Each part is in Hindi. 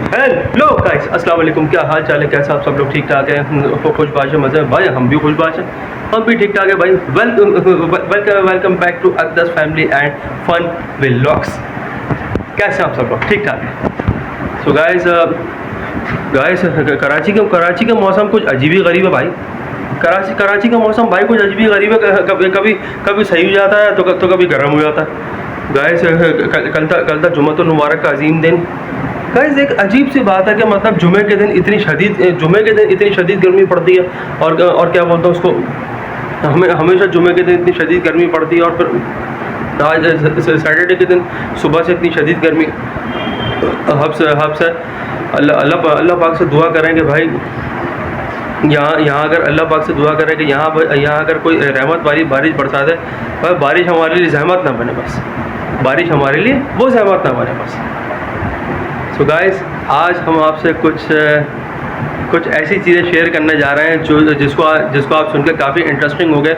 हेलो गाइस, अस्सलाम वालेकुम। क्या हाल चाल है? कैसे आप सब लोग? ठीक ठाक हैं? खुशबाश है, मज़े में भाई। हम भी खुशबाश हैं, हम भी ठीक ठाक है भाई। Welcome back to Aqdas family and fun vlogs. कैसे हैं आप सब लोग? ठीक ठाक है। सो गाइस कराची का मौसम कुछ अजीब ही गरीब है भाई। कराची का मौसम भाई कुछ अजीब ही गरीब है। कभी सही हो जाता है तो कभी गर्म हो जाता है। गाइस कल था जुम्मतुल मुबारक का अजीम दिन। गाइस एक अजीब सी बात है कि मतलब जुमे के दिन इतनी शदीद गर्मी पड़ती है और क्या बोलते हैं उसको, हमेशा जुमे के दिन इतनी शदीद गर्मी पड़ती है और फिर आज सैटरडे के दिन सुबह से इतनी शदीद गर्मी। हब से अल्लाह पाक से दुआ करेंगे भाई, यहाँ अगर अल्लाह पाक से दुआ करें कि यहाँ अगर कोई रहमत वाली बारिश बरसा दे, भाई बारिश हमारे लिए ज़हमत ना बने, बस बारिश हमारे लिए वो ज़हमत ना बने बस। सो गाइस आज हम आपसे कुछ ऐसी चीज़ें शेयर करने जा रहे हैं जिसको आप सुन के काफ़ी इंटरेस्टिंग हो गए,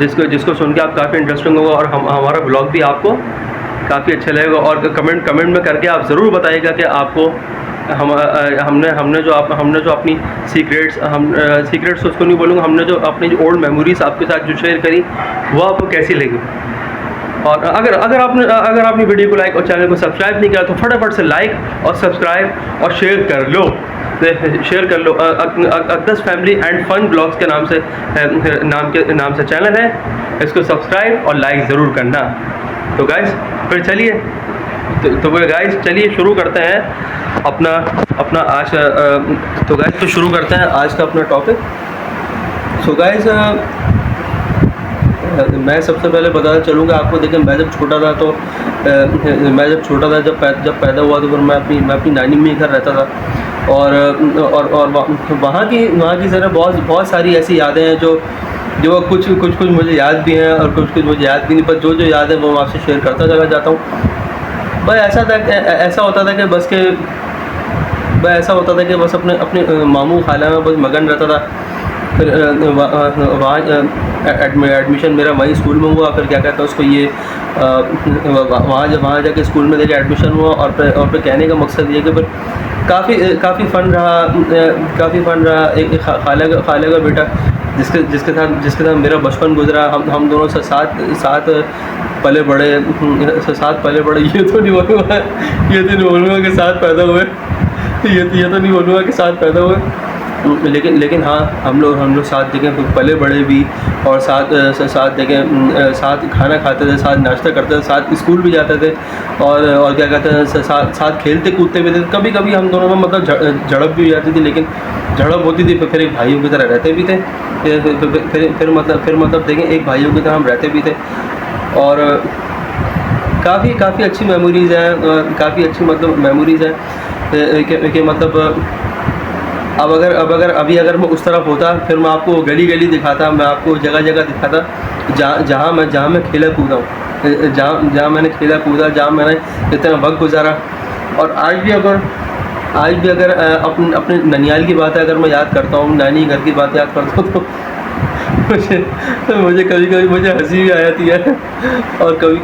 जिसको सुन के आप काफ़ी इंटरेस्टिंग होगा और हमारा ब्लॉग भी आपको काफ़ी अच्छा लगेगा। और कमेंट में करके आप ज़रूर बताइएगा कि आपको हमने जो अपनी सीक्रेट्स उसको नहीं बोलूँगा, हमने जो अपनी जो ओल्ड मेमोरीज आपके साथ जो शेयर करी वो आपको कैसी लगी। और अगर आपने वीडियो को लाइक और चैनल को सब्सक्राइब नहीं किया तो फटाफट से लाइक और सब्सक्राइब और शेयर कर लो। अकदस फैमिली एंड फन ब्लॉग्स के नाम से चैनल है, इसको सब्सक्राइब और लाइक ज़रूर करना। तो गाइस फिर चलिए गाइस चलिए शुरू करते हैं अपना आज। तो गाइस शुरू करते हैं आज का अपना टॉपिक। सो गाइस मैं सबसे पहले बताना चलूँगा आपको। देखिए मैं जब छोटा था जब पैदा हुआ तो फिर मैं अपनी नानी में घर रहता था और वहाँ की ज़रा बहुत सारी ऐसी यादें हैं जो कुछ मुझे याद भी हैं और कुछ मुझे याद भी नहीं, पर जो याद है वो मैं आपसे शेयर करता चला जाता हूँ। भाई ऐसा होता था कि बस अपने मामू खाला में बस मगन रहता था। फिर वहाँ एडमिशन मेरा वहीं स्कूल में हुआ। फिर क्या कहता है उसको, ये वहाँ जाके स्कूल में देखिए एडमिशन हुआ और फिर कहने का मकसद ये कि फिर काफ़ी फ़न रहा। एक खाला का बेटा जिसके साथ मेरा बचपन गुजरा, हम दोनों से साथ पले बड़े। ये तो नहीं बोलूँगा कि साथ पैदा हुए, ये तो नहीं बोलूँगा कि साथ पैदा हुए, लेकिन हाँ हम लोग साथ देखें पले बड़े भी और साथ देखें साथ खाना खाते थे, साथ नाश्ता करते थे, साथ स्कूल भी जाते थे और क्या कहते हैं साथ खेलते कूदते भी थे। कभी कभी हम दोनों में मतलब झड़प भी हो जाती थी, लेकिन झड़प होती थी फिर एक भाइयों की तरह रहते भी थे। फिर मतलब देखें एक भाइयों की तरह हम रहते भी थे और काफ़ी अच्छी मेमोरीज़ हैं, काफ़ी अच्छी मतलब मेमोरीज़ हैं कि मतलब अब अगर मैं उस तरफ होता फिर मैं आपको गली दिखाता, मैं आपको जगह दिखाता जहाँ मैं खेला कूदा हूँ, जहाँ मैंने खेला कूदा, जहाँ मैंने इतना वक्त गुजारा। और आज भी अगर अपने ननियाल की बातें अगर मैं याद करता हूँ, नानी घर की बात याद करता हूँ तो मुझे कभी मुझे हंसी भी आ जाती है और कभी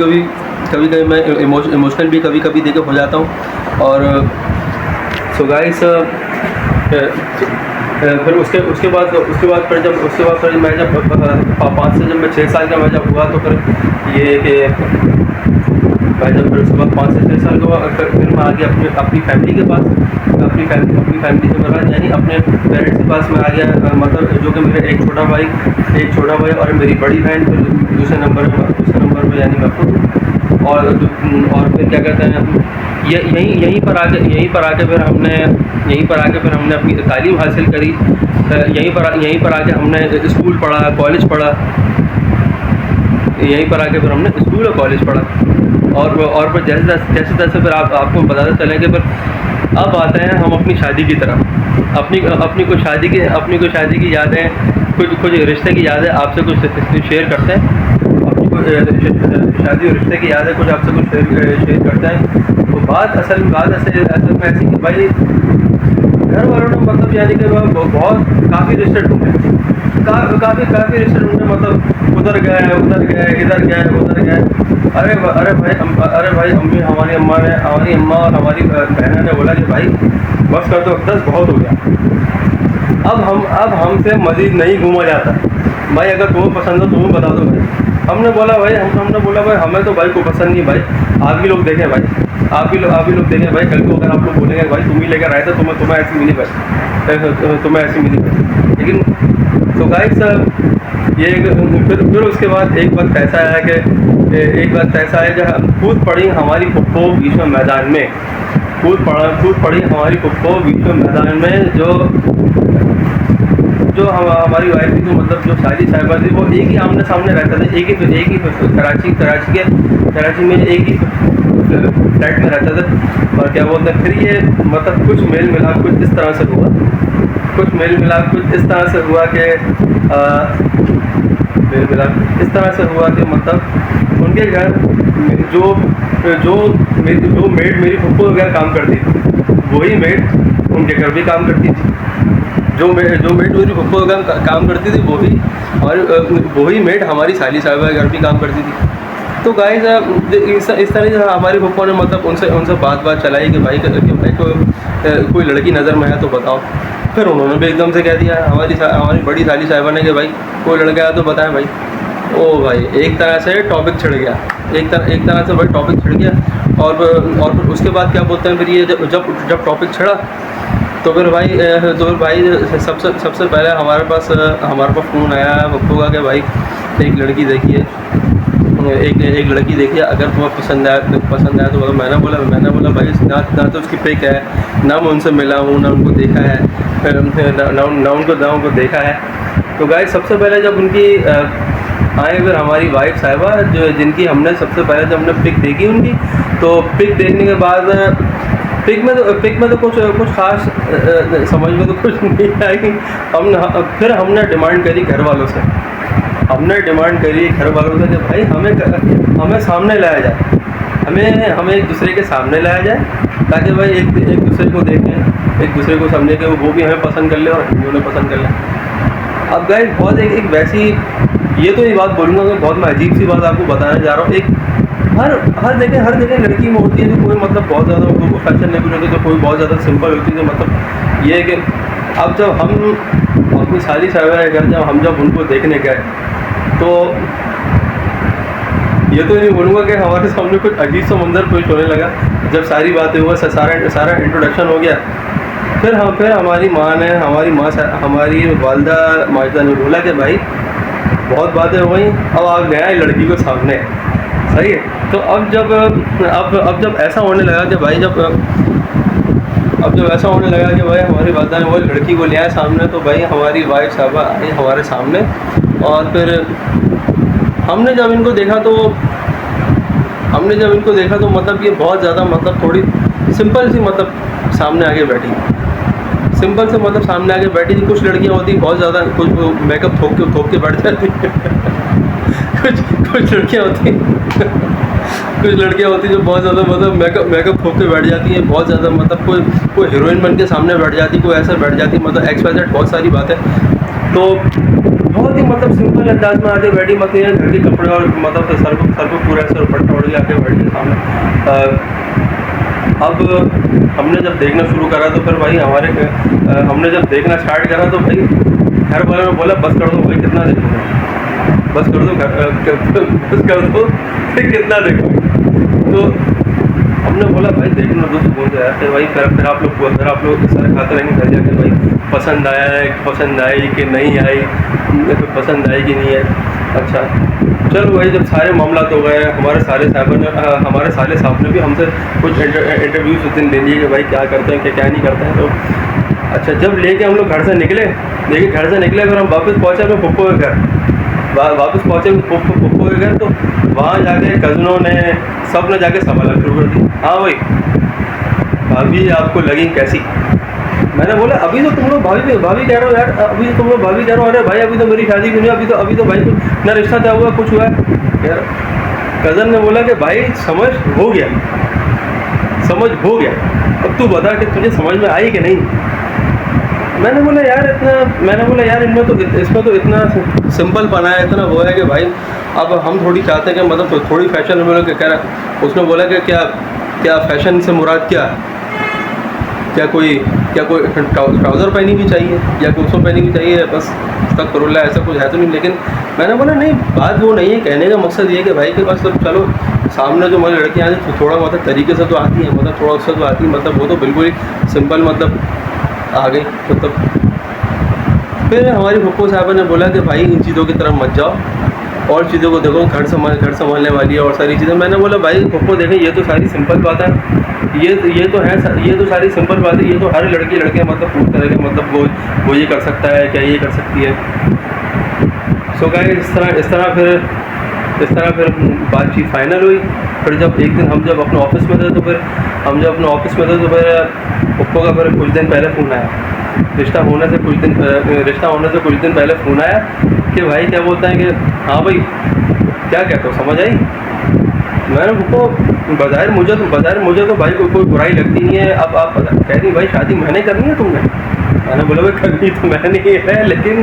मैं इमोशनल भी कभी देखे हो जाता हूँ। और सो गाइस फिर उसके बाद फिर मैं जब 5 से जब मैं 6 साल का मैं जब हुआ तो फिर ये कि मैं जब फिर उसके बाद 5 से 6 साल का हुआ फिर मैं आ गया अपनी फैमिली के पास, अपनी फैमिली से मेरा यानी अपने पेरेंट्स के पास मैं आ गया। मतलब जो कि मेरे एक छोटा भाई और मेरी बड़ी बहन फिर दूसरे नंबर पर यानी मैं खुद। और फिर क्या कहते हैं यहीं पर आके फिर हमने अपनी तालीम हासिल करी। यहीं पर आके हमने स्कूल पढ़ा, कॉलेज पढ़ा। यहीं पर आके फिर हमने स्कूल और कॉलेज पढ़ा और फिर जैसे फिर आपको बताते चलें कि फिर अब आते हैं हम अपनी शादी की तरफ। अपनी कुछ शादी की यादें, कुछ रिश्ते की यादें आपसे कुछ शेयर करते हैं। शादी और रिश्ते की यादें कुछ आपसे कुछ शेयर करते हैं। तो बात असल में ऐसी कि भाई घर वालों ने मतलब यानी कि बहुत काफ़ी रिश्ते ढूंढे, काफ़ी रिश्ते ढूंढे। मतलब उधर गए इधर गए। अरे भाई अम्मी हमारी अम्मा और हमारी बहनों ने बोला कि भाई बस कर दो अकदस, बहुत हो गया। अब हमसे मज़ीद नहीं घूमा जाता भाई। अगर तुम्हें पसंद हो तुम्हें बता दो भाई। हमने बोला भाई हमें तो भाई को पसंद नहीं भाई, आप भी लोग देखें भाई, आप भी लोग देखें भाई। कल को अगर आप लोग बोलेंगे भाई तुम ही लेकर आए थे, तुम्हें ऐसी मिली भाई, तुम्हें ऐसी मिली भाई। लेकिन तो गाइस ये फिर उसके बाद एक वक्त ऐसा आया कि हम कूद पड़ी हमारी फुप्पो बीच में मैदान में, कूद पड़ी हमारी फुप्पो बीच में मैदान में। जो हमारी वाइफ थी, तो मतलब जो साली साहिबा थी, वो एक ही आमने सामने रहता था, एक ही कराची में एक ही फ्लैट में रहता था। और क्या बोलते हैं, फिर ये मतलब कुछ मेल मिलाप कुछ इस तरह से हुआ कि मतलब उनके घर जो मेड मेरी फुप्पो वगैरह काम करती थी, वही मेड उनके घर भी काम करती थी। जो मेड मेरी फुप्पो वगैरह काम करती थी, वही मेड हमारी साली साहिबा के घर भी काम करती थी। तो गाइस इस तरह से हमारी पप्पा ने मतलब उनसे बात चलाई कि भाई को कोई लड़की नज़र में है तो बताओ। फिर उन्होंने भी एकदम से कह दिया हमारी बड़ी साली साहिबा ने कि भाई कोई लड़का है तो बताएं भाई। ओ भाई एक तरह से टॉपिक छिड़ गया, एक तरह से भाई टॉपिक छिड़ गया। और फिर उसके बाद क्या बोलते हैं, फिर ये जब टॉपिक छिड़ा तो फिर भाई सबसे पहले हमारे पास फ़ोन आया पप्पू का कि भाई एक लड़की देखी है, अगर तुम्हें पसंद आया तो बोलो। मैंने बोला भाई ना तो उसकी पिक है, ना मैं उनसे मिला हूँ, ना उनको देखा है, ना उनको देखा है। तो गाइस सबसे पहले जब उनकी आए फिर हमारी वाइफ साहिबा, जो जिनकी हमने सबसे पहले जब हमने पिक देखी उनकी, तो पिक देखने के बाद पिक में तो कुछ खास समझ में तो कुछ नहीं आई। फिर हमने डिमांड करी घर वालों से कि भाई हमें सामने लाया जाए, हमें एक दूसरे के सामने लाया जाए, ताकि भाई एक दूसरे को देखें, एक दूसरे को समझे कि वो भी हमें पसंद कर ले और हम भी उन्हें पसंद कर लें। अब गाइस बहुत एक वैसी, ये तो ये बात बोलूँगा कि बहुत मैं अजीब सी बात आपको बताने जा रहा हूँ। एक हर जगह लड़की में होती है जो कोई मतलब बहुत ज़्यादा उनको फैशन नहीं होती, तो कोई बहुत ज़्यादा सिंपल होती है। तो मतलब ये है कि अब जब हम अपनी साली साहिबा के घर जब उनको देखने गए, तो ये तो नहीं बोलूँगा कि हमारे सामने कुछ अजीब सा मंजर पेश होने लगा। जब सारी बातें हुआ, सारा इंट्रोडक्शन हो गया, फिर हमारी वालदा माजिदा ने बोला कि भाई बहुत बातें हो गई, अब आप गया लड़की को सामने, सही है। तो अब जब ऐसा होने लगा कि भाई हमारी वालदा ने वो लड़की को लिया सामने, तो भाई हमारी वाइफ साहबा आई हमारे सामने। और फिर हमने जब इनको देखा तो मतलब ये बहुत ज़्यादा मतलब थोड़ी सिंपल सी मतलब सामने आके बैठी थी। कुछ लड़कियां होती बहुत ज़्यादा, कुछ मेकअप थोक के बैठ जाती कुछ लड़कियां होती जो बहुत ज़्यादा मतलब मेकअप थोक के बैठ जाती हैं, बहुत ज़्यादा मतलब कोई हीरोइन बन के सामने बैठ जाती, कोई ऐसे बैठ जाती, मतलब XYZ बहुत सारी बातें। तो बहुत ही मतलब सिंपल अंदाज में आके बैठी, मतलब घर के कपड़े और मतलब सर को पूरा ऐसे दुपट्टा ओढ़ के आके बैठी सामने। अब हमने जब देखना शुरू करा तो फिर भाई हमने जब देखना स्टार्ट करा तो भाई घर वालों ने बोला बस कर दो भाई, कितना देखोगे, बस कर दो फिर कितना देखोगे। तो हमने बोला भाई देखना दो सुकून से यार। फिर भाई फिर आप लोग इस तरह खाते रहेंगे घर जाके, भाई पसंद आई कि नहीं आई, तो पसंद आई कि नहीं आई। अच्छा चलो भाई, जब सारे मामला तो गए, हमारे साले साहब ने भी हमसे कुछ इंटरव्यूज उस दिन ले लिए कि भाई क्या करते हैं क्या नहीं करते हैं। तो अच्छा जब लेके हम लोग घर से निकले फिर हम वापस पहुँचे अपने पप्पू के घर, पप्पू के घर। तो वहाँ जाके कज़नों ने सब ने जाके सवाल शुरू कर दी, हाँ भाई भाभी आपको लगी कैसी। मैंने बोला अभी तो तुम लोग भाभी कह रहे हो यार, अभी तो तुम लोग भाभी कह रहे हो, अरे भाई अभी तो मेरी शादी भी नहीं, अभी तो भाई ना रिश्ता क्या हुआ कुछ हुआ यार। कज़न ने बोला कि भाई समझ हो गया, अब तू बता कि तुझे समझ में आई कि नहीं। मैंने बोला यार इसमें तो इतना सिंपल पना है, इतना वो है कि भाई अब हम थोड़ी चाहते हैं कि मतलब थोड़ी फैशन में कह रहा। उसने बोला कि क्या फैशन से मुराद क्या। क्या कोई ट्राउज़र पहनी हुई चाहिए या कुछ पहनी हुई चाहिए, बस अस्तगफिरुल्लाह, ऐसा कुछ है तो नहीं। लेकिन मैंने बोला नहीं, बात वो नहीं है, कहने का मकसद ये है कि भाई के पास तो चलो सामने जो हमारी लड़कियाँ आती हैं थोड़ा मतलब तरीके से तो आती हैं, मतलब थोड़ा उससे तो आती है, मतलब वो तो बिल्कुल ही सिंपल मतलब आ गई। मतलब फिर हमारी पप्पू साहबा ने बोला कि भाई इन चीज़ों की तरफ मत जाओ और चीज़ों को देखो, घर संभालने वाली है और सारी चीज़ें। मैंने बोला भाई पप्पू देखें, ये तो सारी सिंपल बात है, ये तो सारी सिंपल बात है, ये तो हर लड़कियाँ मतलब पूछ तरह के मतलब वो ये कर सकता है क्या, ये कर सकती है। सो गाइस इस तरह फिर बातचीत फाइनल हुई। फिर जब एक दिन हम जब अपने ऑफिस में थे तो फिर पप्पू का फिर कुछ दिन पहले फ़ोन आया, रिश्ता होने से कुछ दिन पहले फ़ोन आया कि भाई क्या बोलते हैं कि हाँ भाई क्या कहते हो, समझ आई। मैंने उनको बज़ाहिर मुझे तो भाई कोई बुराई लगती नहीं है। अब आप कह रही भाई शादी मैंने करनी है तुमने। मैंने बोला भाई करनी तो मैंने ही है, लेकिन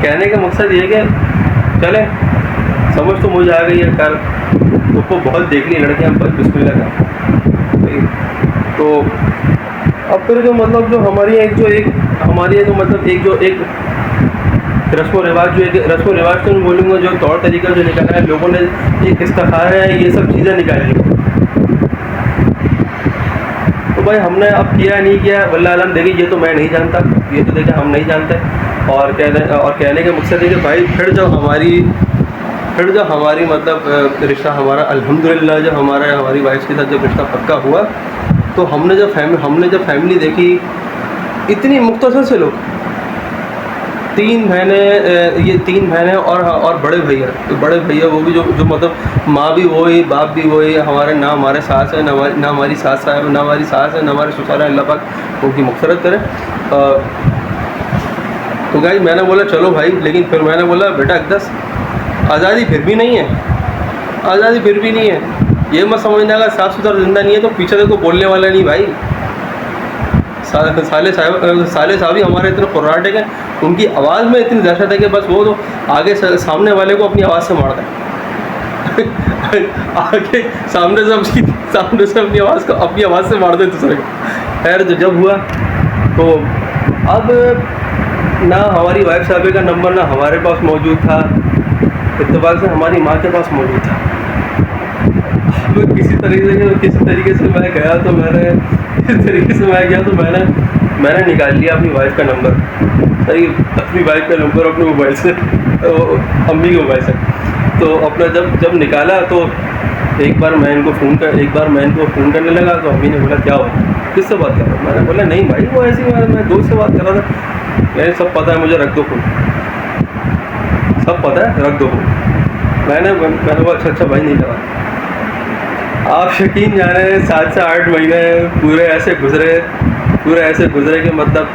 कहने का मकसद ये कि चले समझ तो मुझे आ गई है, कर उसको बहुत देख ली लड़कियाँ, बस बिस्मिल्लाह का। तो अब फिर जो मतलब जो हमारी एक रस्म व रिवाज तो नहीं बोलूँगा, जो तौर तरीका जो निकाला है लोगों ने, एक इस्तिखारा है, ये सब चीज़ें निकाली। तो भाई हमने अब किया नहीं किया वल्लाह आलम, देखिए ये तो मैं नहीं जानता, ये तो देखिए हम नहीं जानते। और कहने का मकसद है कि भाई फिर जब हमारी मतलब रिश्ता हमारा अल्हम्दुलिल्लाह जब हमारी वाइफ के साथ जब रिश्ता पक्का हुआ, तो हमने जब फैमिली देखी, इतनी मुख्तसर से लोग, 3 बहनें और बड़े भैया वो भी जो मतलब माँ भी वही बाप भी वही, हमारे ना हमारे सास है ना हमारी सास है ना हमारे ससुर है, अल्लाह पाक उनकी मग़फ़िरत करे। तो गाइस मैंने बोला चलो भाई, लेकिन फिर मैंने बोला बेटा अक़दस आज़ादी फिर भी नहीं है, ये मत समझना अगर साफ़ सुथरा जिंदा नहीं है तो पीछे से कोई बोलने वाला नहीं भाई। साले साहब ही हमारे इतने कुर्राटे हैं, उनकी आवाज़ में इतनी दहशत है कि बस वो तो आगे सामने वाले को अपनी आवाज़ से मारता है आगे सामने से अपनी आवाज़ से मार दे दूसरे को। खैर तो जब हुआ तो अब ना हमारी वाइफ साहब का नंबर ना हमारे पास मौजूद था, इत्तेफाक से हमारी माँ के पास मौजूद था। किसी तरीके से मैं गया तो मैंने निकाल लिया अपनी वाइफ का नंबर, अपनी वाइफ का नंबर अपने मोबाइल से, अम्मी के मोबाइल से। तो अपना जब निकाला तो एक बार मैं इनको फ़ोन करने लगा, तो अम्मी ने बोला क्या हुआ, किससे बात कर रहा हूँ। मैंने बोला नहीं भाई वो ऐसी मैं दोस्त से बात कर रहा था। मैंने सब पता है मुझे, रख दो फ़ोन, सब पता है रख दो फ़ोन। मैंने बोला अच्छा भाई नहीं करा। आप यकीन जाने 7 से 8 महीने पूरे ऐसे गुजरे कि मतलब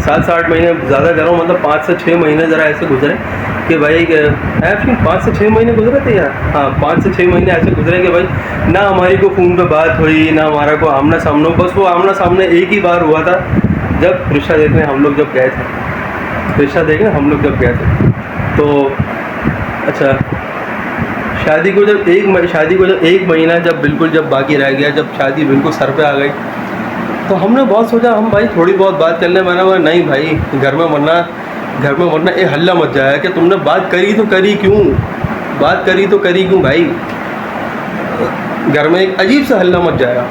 7 से 8 महीने ज़्यादा कर रहा हूँ, मतलब 5 से 6 महीने ज़रा ऐसे गुजरे कि भाई एक्चुअली 5 से 6 महीने गुजरे थे यार, हाँ 5 से 6 महीने ऐसे गुजरे कि भाई ना हमारी को फ़ोन पे बात हुई, ना हमारा को आमना सामना। बस वो आमना सामने एक ही बार हुआ था जब रिश्ता देखने हम लोग जब गए थे। तो अच्छा शादी को जब एक महीना जब बाकी रह गया, जब शादी बिल्कुल सर पे आ गई, तो हमने बहुत सोचा हम भाई थोड़ी बहुत बात कर लें। मैंने बोला नहीं भाई, घर में वरना ये हल्ला मच जाएगा कि तुमने बात करी तो करी क्यों भाई, घर में एक अजीब सा हल्ला मच जाएगा।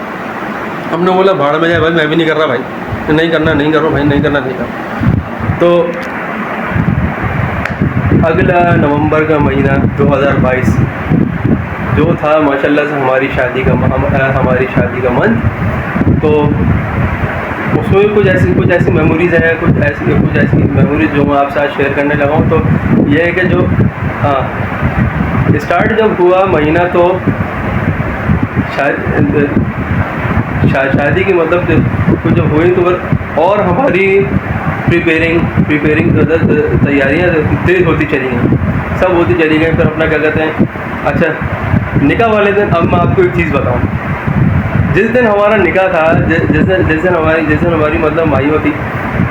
हमने बोला भाड़ में जाए भाई, मैं भी नहीं कर रहा भाई, नहीं करना। तो अगला नवंबर का महीना 2022 जो था माशाल्लाह से हमारी शादी का मंथ, तो उसमें कुछ ऐसी मेमोरीज़ हैं, कुछ ऐसी मेमोरीज जो मैं आपसे आज शेयर करने लगा हूँ। तो ये है कि जो स्टार्ट जब हुआ महीना, तो शादी की मतलब कुछ जब हुई तो और हमारी प्रिपेयरिंग तैयारियाँ तेज़ होती चली गई। फिर अपना क्या कहते हैं, अच्छा निकाह वाले दिन अब मैं आपको एक चीज़ बताऊँ, जिस दिन हमारा निकाह था, जिस दिन हमारी मतलब माई होती,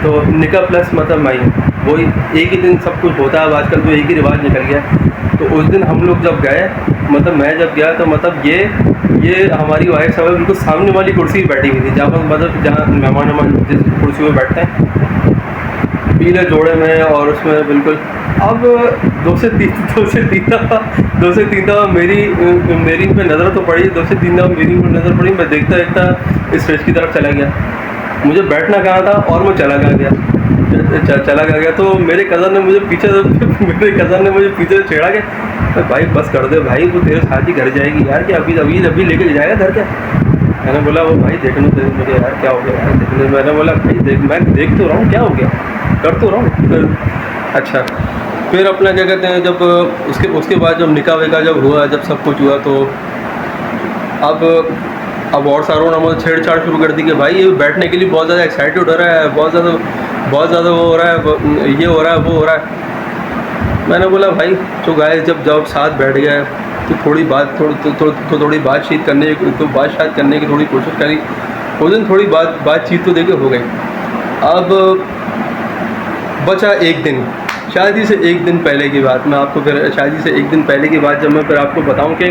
तो निकाह प्लस मतलब माई, वही एक ही दिन सब कुछ होता है। अब आजकल तो एक ही रिवाज निकल गया। तो उस दिन हम लोग जब गए, मतलब मैं जब गया, तो मतलब ये हमारी वाइफ साहब बिल्कुल सामने वाली कुर्सी पर बैठी हुई थी, जहाँ पर मतलब जहाँ मेहमान जिस कुर्सी पर बैठते हैं, पीले जोड़े में, और उसमें बिल्कुल। अब दो से तीन दफ़ा मेरी इन पर नज़र तो पड़ी, 2 से 3 दफ़ा मेरी इन पर नज़र पड़ी। मैं देखता देखता इस स्टेज की तरफ चला गया। मुझे बैठना कहाँ था और मैं चला गया। तो मेरे कज़न ने मुझे पीछे से छेड़ा के, भाई बस कर दे भाई, वो तेरे साथ ही घर जाएगी यार, कि अभी लेके जाएगा घर क्या। मैंने बोला वो भाई देखने दे मुझे यार, क्या हो गया यार देखने। मैंने बोला भाई मैं देख तो रहा हूँ, क्या हो गया, कर तो रहा हूँ। अच्छा, फिर अपना क्या कहते हैं, जब उसके बाद जब निकाह विकाह जब हुआ, जब सब कुछ हुआ, तो अब और सारों ने मुझे छेड़छाड़ शुरू कर दी कि भाई ये बैठने के लिए बहुत ज़्यादा एक्साइटेड हो रहा है, बहुत ज़्यादा वो हो रहा है, ये हो रहा है, वो हो रहा है। मैंने बोला भाई तो गाइस, जब साथ बैठ गए तो थोड़ी बातचीत करने की थोड़ी कोशिश करी। उस दिन थोड़ी बातचीत तो देखिए हो गई। अब बचा एक दिन, शादी से एक दिन पहले की बात। मैं आपको फिर शादी से एक दिन पहले की बात जब मैं फिर आपको बताऊं कि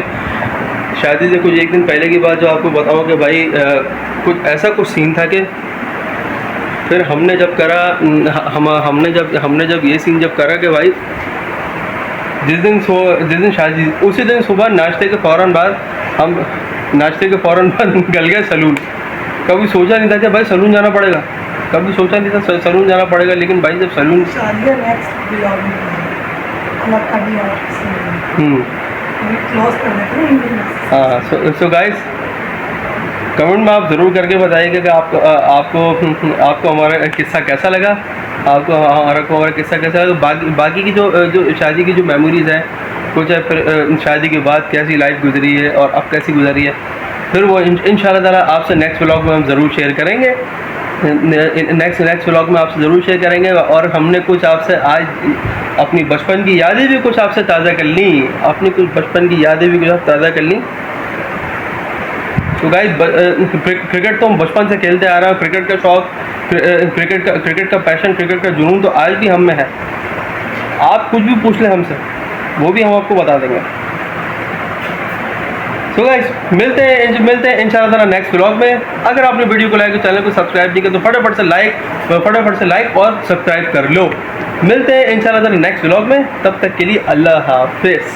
शादी से कुछ एक दिन पहले की बात जो आपको बताऊं कि भाई कुछ सीन था कि फिर हमने जब करा, हमने जब ये सीन जब करा कि भाई जिस दिन शादी, उसी दिन सुबह नाश्ते के फ़ौरन बाद निकल गए सलून। कभी सोचा नहीं था कि भाई सलून जाना पड़ेगा, लेकिन भाई जब सलून हाँ। सो गाइस, कमेंट में आप ज़रूर करके बताइएगा कि आपको हमारा किस्सा कैसा लगा, बाकी की जो शादी की जो मेमोरीज़ हैं, कुछ है, फिर शादी के बाद कैसी लाइफ गुजरी है और अब कैसी गुजरी है, फिर वो इंशाल्लाह ताला आपसे नेक्स्ट व्लॉग में हम ज़रूर शेयर करेंगे। नेक्स्ट व्लॉग में आपसे ज़रूर शेयर करेंगे। और हमने कुछ आपसे आज अपनी बचपन की यादें भी कुछ आपसे ताज़ा कर ली, तो गाइस क्रिकेट तो हम बचपन से खेलते आ रहे हैं। क्रिकेट का शौक़, क्रिकेट का पैशन, क्रिकेट का जुनून तो आज भी हम में है। आप कुछ भी पूछ लें हमसे, वो भी हम आपको बता देंगे। तो गाइस मिलते हैं इंशाल्लाह नेक्स्ट व्लॉग में। अगर आपने वीडियो को लाइक और चैनल को सब्सक्राइब नहीं किया तो फटाफट से लाइक और सब्सक्राइब कर लो। मिलते हैं इंशाल्लाह नेक्स्ट व्लॉग में, तब तक के लिए अल्लाह हाफिज़।